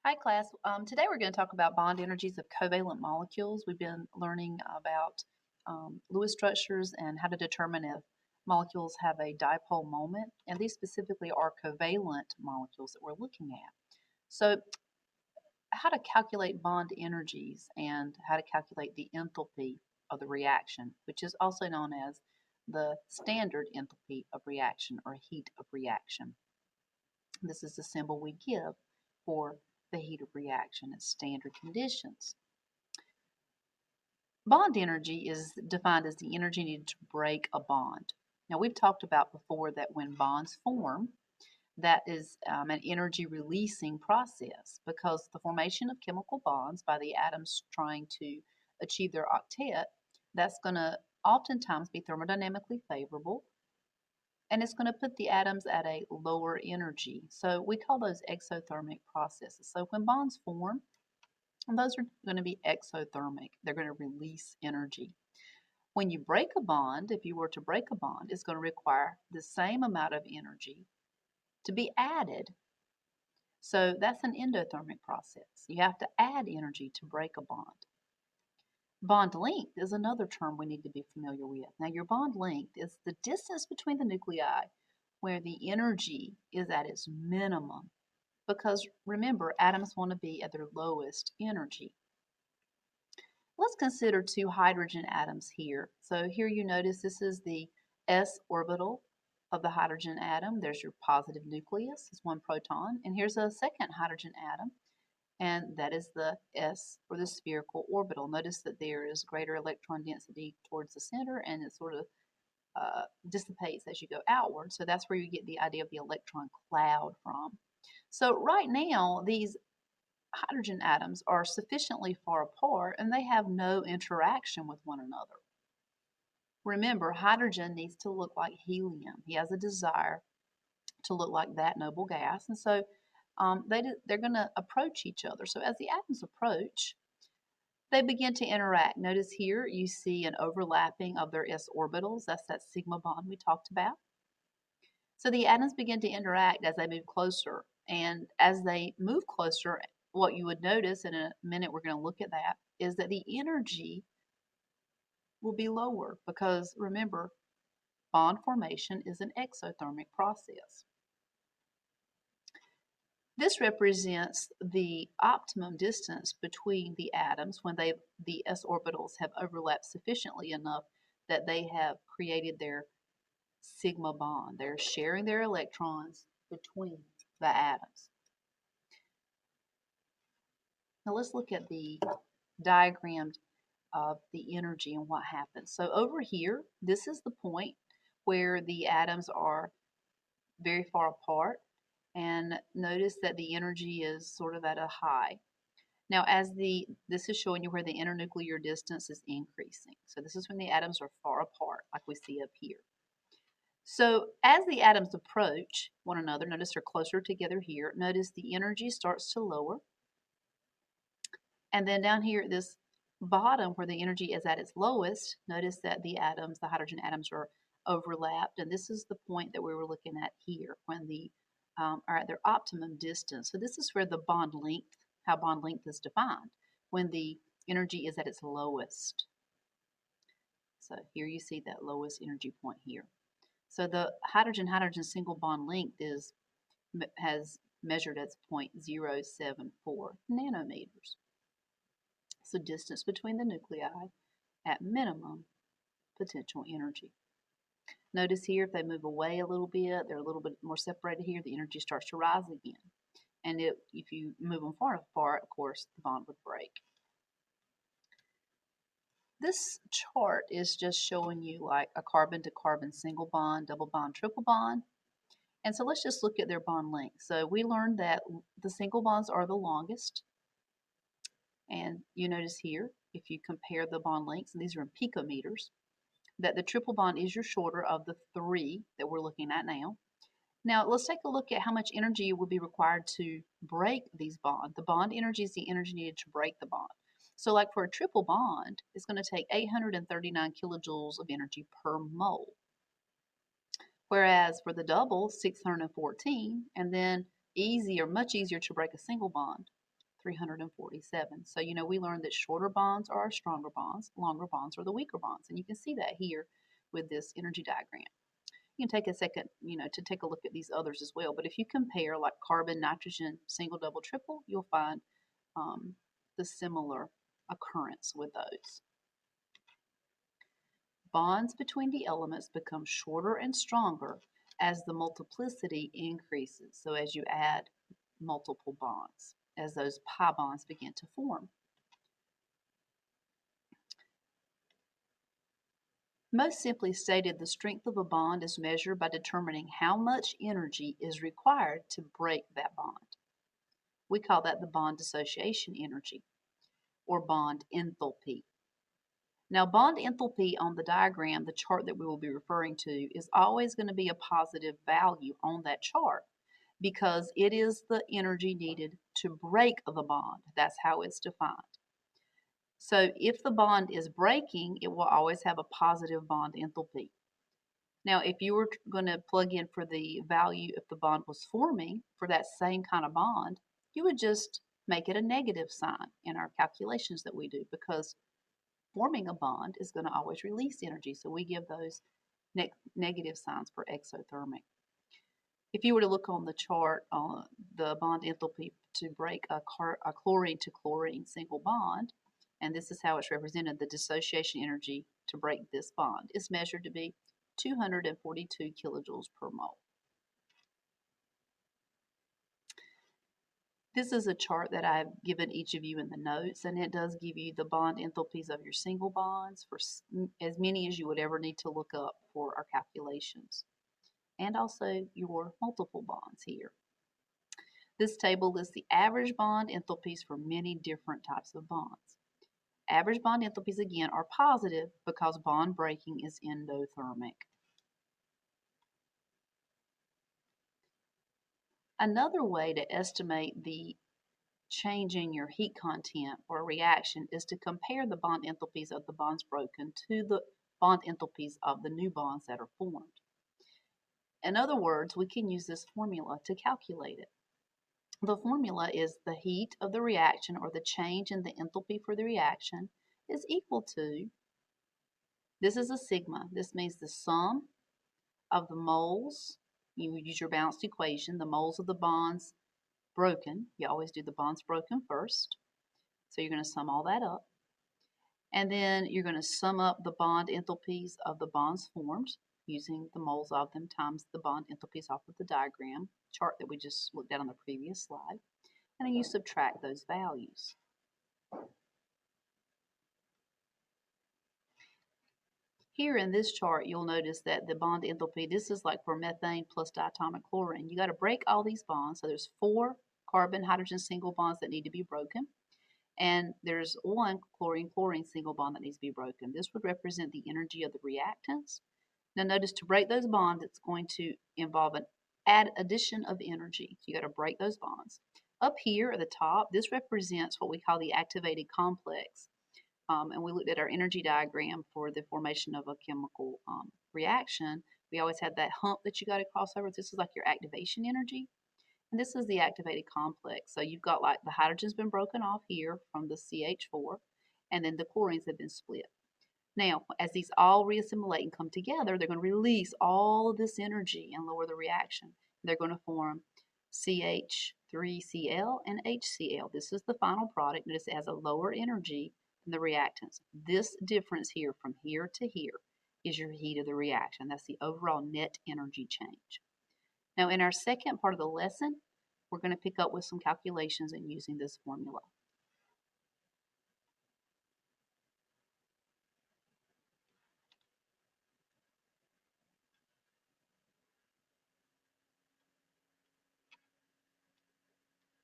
Hi, class. Today we're going to talk about bond energies of covalent molecules. We've been learning about Lewis structures and how to determine if molecules have a dipole moment, and these specifically are covalent molecules that we're looking at. So, how to calculate bond energies and how to calculate the enthalpy of the reaction, which is also known as the standard enthalpy of reaction or heat of reaction. This is the symbol we give for the heat of reaction at standard conditions. Bond energy is defined as the energy needed to break a bond. Now, we've talked about before that when bonds form, that is an energy releasing process because the formation of chemical bonds by the atoms trying to achieve their octet, that's going to oftentimes be thermodynamically favorable, and it's going to put the atoms at a lower energy. So we call those exothermic processes. So when bonds form, those are going to be exothermic. They're going to release energy. When you break a bond, if you were to break a bond, it's going to require the same amount of energy to be added. So that's an endothermic process. You have to add energy to break a bond. Bond length is another term we need to be familiar with. Now, your bond length is the distance between the nuclei where the energy is at its minimum. Because remember, atoms want to be at their lowest energy. Let's consider two hydrogen atoms here. So here you notice this is the s orbital of the hydrogen atom. There's your positive nucleus, it's one proton. And here's a second hydrogen atom, and that is the s, or the spherical orbital. Notice that there is greater electron density towards the center, and it sort of dissipates as you go outward. So that's where you get the idea of the electron cloud from. So right now, these hydrogen atoms are sufficiently far apart and they have no interaction with one another. Remember, hydrogen needs to look like helium. He has a desire to look like that noble gas, and so they're going to approach each other. So as the atoms approach, they begin to interact. Notice here you see an overlapping of their s orbitals. That's that sigma bond we talked about. So the atoms begin to interact as they move closer. And as they move closer, what you would notice, in a minute we're going to look at that, is that the energy will be lower because remember, bond formation is an exothermic process. This represents the optimum distance between the atoms when the s orbitals have overlapped sufficiently enough that they have created their sigma bond. They're sharing their electrons between the atoms. Now let's look at the diagram of the energy and what happens. So over here, this is the point where the atoms are very far apart, and notice that the energy is sort of at a high. Now this is showing you where the internuclear distance is increasing. So this is when the atoms are far apart, like we see up here. So as the atoms approach one another, notice they're closer together here. Notice the energy starts to lower. And then down here at this bottom where the energy is at its lowest, notice that the hydrogen atoms are overlapped. And this is the point that we were looking at here when the are at their optimum distance. So this is where the bond length, how bond length is defined, when the energy is at its lowest. So here you see that lowest energy point here. So the hydrogen-hydrogen single bond length has measured as 0.074 nanometers. So distance between the nuclei at minimum potential energy. Notice here if they move away a little bit, they're a little bit more separated here, the energy starts to rise again. And if you move them far apart, of course, the bond would break. This chart is just showing you like a carbon-to-carbon single bond, double bond, triple bond. And so let's just look at their bond length. So we learned that the single bonds are the longest. And you notice here, if you compare the bond lengths, and these are in picometers, that the triple bond is your shorter of the three that we're looking at now. Now let's take a look at how much energy will be required to break these bonds. The bond energy is the energy needed to break the bond. So like for a triple bond, it's going to take 839 kilojoules of energy per mole. Whereas for the double, 614, and then much easier to break a single bond, 347. So, we learned that shorter bonds are our stronger bonds, longer bonds are the weaker bonds. And you can see that here with this energy diagram. You can take a second, to take a look at these others as well. But if you compare like carbon, nitrogen, single, double, triple, you'll find the similar occurrence with those. Bonds between the elements become shorter and stronger as the multiplicity increases. So as you add multiple bonds, as those pi bonds begin to form. Most simply stated, the strength of a bond is measured by determining how much energy is required to break that bond. We call that the bond dissociation energy, or bond enthalpy. Now, bond enthalpy on the diagram, the chart that we will be referring to, is always going to be a positive value on that chart because it is the energy needed to break the bond. That's how it's defined. So if the bond is breaking, it will always have a positive bond enthalpy. Now, if you were going to plug in for the value if the bond was forming for that same kind of bond, you would just make it a negative sign in our calculations that we do because forming a bond is going to always release energy. So we give those negative signs for exothermic. If you were to look on the chart, the bond enthalpy to break a chlorine to chlorine single bond, and this is how it's represented, the dissociation energy to break this bond is measured to be 242 kilojoules per mole. This is a chart that I've given each of you in the notes, and it does give you the bond enthalpies of your single bonds for as many as you would ever need to look up for our calculations, and also your multiple bonds here. This table lists the average bond enthalpies for many different types of bonds. Average bond enthalpies, again, are positive because bond breaking is endothermic. Another way to estimate the change in your heat content or reaction is to compare the bond enthalpies of the bonds broken to the bond enthalpies of the new bonds that are formed. In other words, we can use this formula to calculate it. The formula is the heat of the reaction, or the change in the enthalpy for the reaction, is equal to, this is a sigma, this means the sum of the moles, you use your balanced equation, the moles of the bonds broken, you always do the bonds broken first, so you're going to sum all that up, and then you're going to sum up the bond enthalpies of the bonds formed using the moles of them times the bond enthalpies off of the diagram chart that we just looked at on the previous slide, and then you subtract those values. Here in this chart, you'll notice that the bond enthalpy, this is like for methane plus diatomic chlorine. You got to break all these bonds. So there's 4 carbon-hydrogen single bonds that need to be broken. And there's 1 chlorine-chlorine single bond that needs to be broken. This would represent the energy of the reactants. Now notice to break those bonds, it's going to involve an addition of energy. So you got to break those bonds. Up here at the top, this represents what we call the activated complex. And we looked at our energy diagram for the formation of a chemical reaction. We always had that hump that you got to cross over. This is like your activation energy. And this is the activated complex. So you've got like the hydrogen's been broken off here from the CH4, and then the chlorines have been split. Now, as these all reassimilate and come together, they're going to release all of this energy and lower the reaction. They're going to form CH3Cl and HCl. This is the final product. Notice it has a lower energy than the reactants. This difference here from here to here is your heat of the reaction. That's the overall net energy change. Now, in our second part of the lesson, we're going to pick up with some calculations and using this formula.